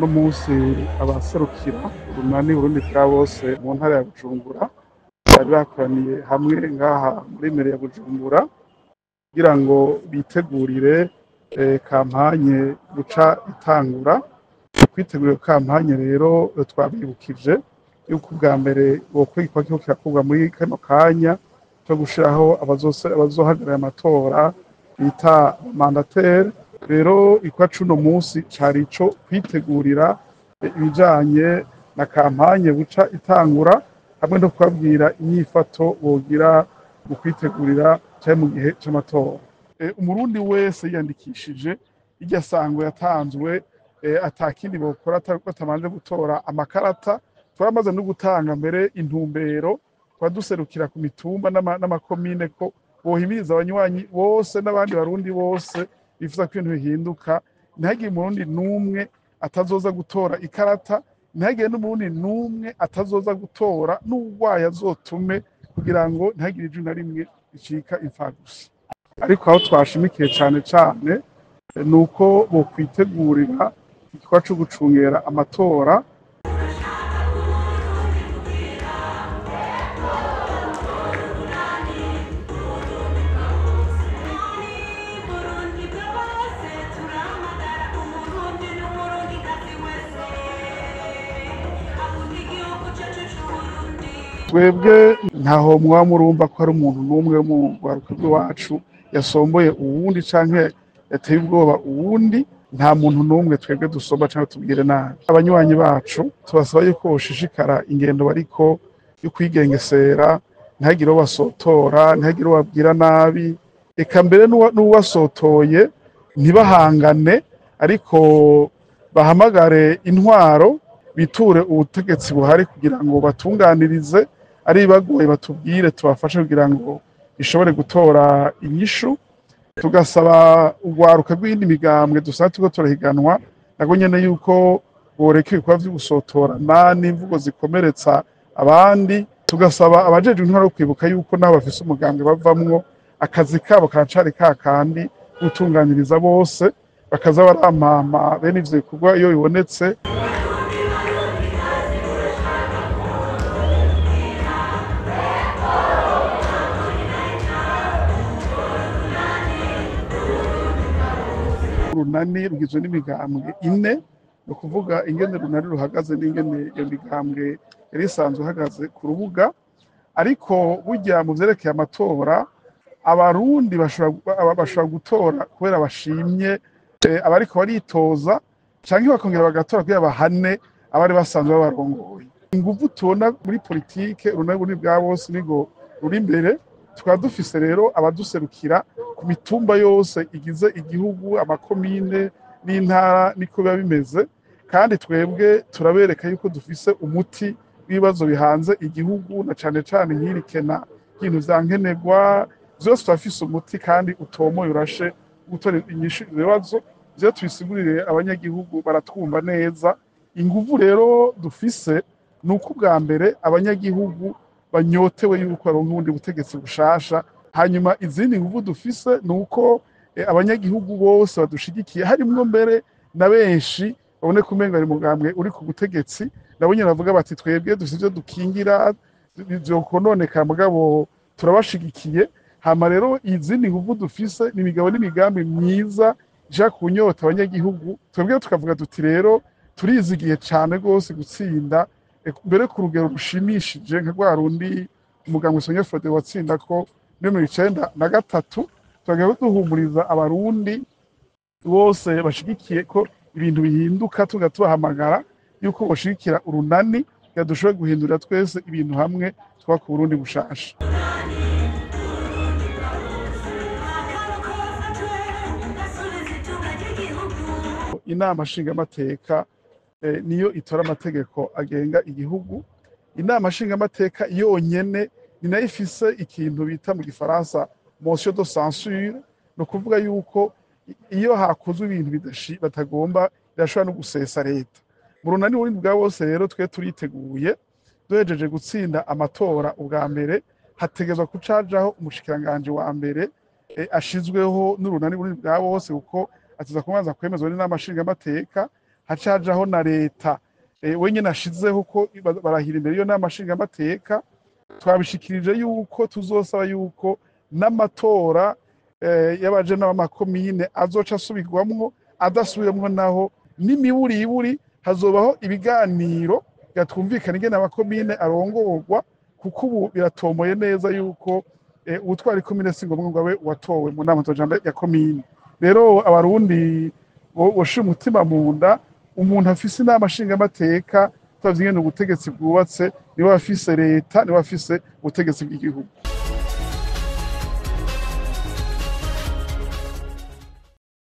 uno munsi abaserukira urunani Burundi bwa bose mu ntara ya Bujumbura bari bakoraniye hamwe ngaha muri mere ya Bujumbura kugira ngo bitegurire kampanye guca itangura. Kwitegurira kampanye rero twabibukije yuko ubwa mbere bokwigwa cyo kirakorwa muri kano kanya cyo gushiraho abazohagarara amatora bita mandataire. Rero ikwa cuno munsi cari ico kwitegurira ibijanye na kampanye buca itangura hamwe no kubabwira inyifato bogira mu kwitegurira cyane mu gihe c'amatora. Umurundi wese yiyandikishije irya sango yatanzwe atakindi bokora batamanje gutora amakarata. Turamaze no gutanga mbere intumbero twaduserukira ku mitumba n'amakomine ko bohimiriza abanywanyi bose n'abandi barundi bose bifuza ko ibintu bihinduka. Ntihagire umurundi n'umwe atazoza gutora ikarata, ntihagire n'umurundi n'umwe atazoza gutora n'urwaye azotume, kugira ngo ntihagire ijwi na rimwe ricika imfagusa. Ariko aho twashimikiye cane cane nuko bokwitegurira igikorwa co gucungera amatora. Twebwe ntaho mwaba murumva ko hari umuntu n'umwe mu rwaruka rw'iwacu yasomboye uwundi canke yateye ubwoba uwundi. Nta muntu n'umwe twebwe dusomba canke tubwire nabi. Abanywanyi bacu tubasaba yuko boshishikara ingendo bariko yo kwigengesera, ntihagire uwo basotora, ntihagire uwo babwira nabi, eka mbere n'uwasotoye ntibahangane, ariko bahamagare intwaro biture ubutegetsi buhari kugira ngo batunganirize, ari bagoye batubwire tubafashe kugira ngo ishobore gutora inyishu. Tugasaba urwaruka rw'indi migambwe dusaba turiko turahiganwa nago nyene yuko boreka ibikorwa vyo gusotorana n'imvugo zikomeretsa abandi. Tugasaba abajejwe intwaro kwibuka yuko nabo bafise umugambwe bavamwo, akazi kabo karacari kakandi gutunganiriza bose, bakaza barampama bene ivyo bikorwa iyo bibonetse. Urunani rugizwe n'imigambwe ine, no kuvuga ingene urunani ruhagaze n'ingene iyo migambwe yari isanzwe ihagaze ku rubuga. Ariko burya mu vyerekeye amatora abarundi bashobora gutora kubera bashimye abariko baritoza, canke bakongera bagatora kugira bahane abari basanzwe babarongoye. Inguvu tubona muri politike urunani Burundi bwa bose nigo ruri imbere. Tukaba dufise rero abaduserukira ku mitumba yose igize igihugu, amakomine n'intara, niko biba bimeze. Kandi twebwe turabereka yuko dufise umuti w'ibibazo bihanze igihugu, na cane cane nk'irikena ry'ibintu vya nkenerwa. Vyose turafise umuti kandi utomoye urashe gutora inyishu ibibazo. Ivyo tubisigurire abanyagihugu baratwumva neza. Inguvu rero dufise nuko ubwa mbere abanyagihugu banyotewe yuko baronka ubundi butegetsi bushasha. Hanyuma izindi nguvu dufise nuko abanyagihugu bose badushigikiye, harimwo mbere na benshi babone kumenga ari mugambwe uri ku butegetsi, nabo nyene bavuga bati twebwe dufise ivyo dukingira vyokononeka mugabo turabashigikiye. Hama rero izindi nguvu dufise ni imigabo n'imigambi myiza ija kunyota abanyagihugu. Twebwe tukavuga tuti rero turizigiye cane gose gutsinda, mbere ku rugero rushimishije nka rwa rundi umugambwe Sonia Frode watsinda ko 1993. Tugaye duhumuriza abarundi bose bashigikiye ko ibintu bihinduka, tugatubahamagara yuko boshigikira urunani kugira dushobore guhindura twese ibintu hamwe twubaka Burundi bushasha. Inama nshingamateka niyo itora amategeko agenga igihugu. Inama nshingamateka yonyene ni nayo ifise ikintu bita mu gifaransa motion de censure, no kuvuga yuko iyo hakozwe ibintu batagomba irashobora no gusesa leta. Mu runani Burundi bwa bose rero twe turiteguye, duhejeje gutsinda amatora ubwa mbere hategezwa kucajaho umushikiranganje wa mbere ashizweho n'urunani Burundi bwa bose, kuko atiza kubanza kwemezwa n'inama nshingamateka. hacajaho na leta wenyine ashizeho ko barahira imbere iyo nama nshingamateka twabishikirije yuko tuzosaba yuko n'amatora y'abajenama b'amakomine azoca asubirwamwo adasubirwamwo naho n'imiburiburi hazobaho ibiganiro twumvikana ingene amakomine arongorwa kuko ubu biratomoye neza yuko ubutwara ikomine si ngombwa ngo abe watowe mu nama nzojambo ya komine rero abarundi boshira umutima mu nda umuntu afise inama nshingamateka tuvye ingene ubutegetsi bwubatse niwe afise leta niwe afise ubutegetsi bw'igihugu.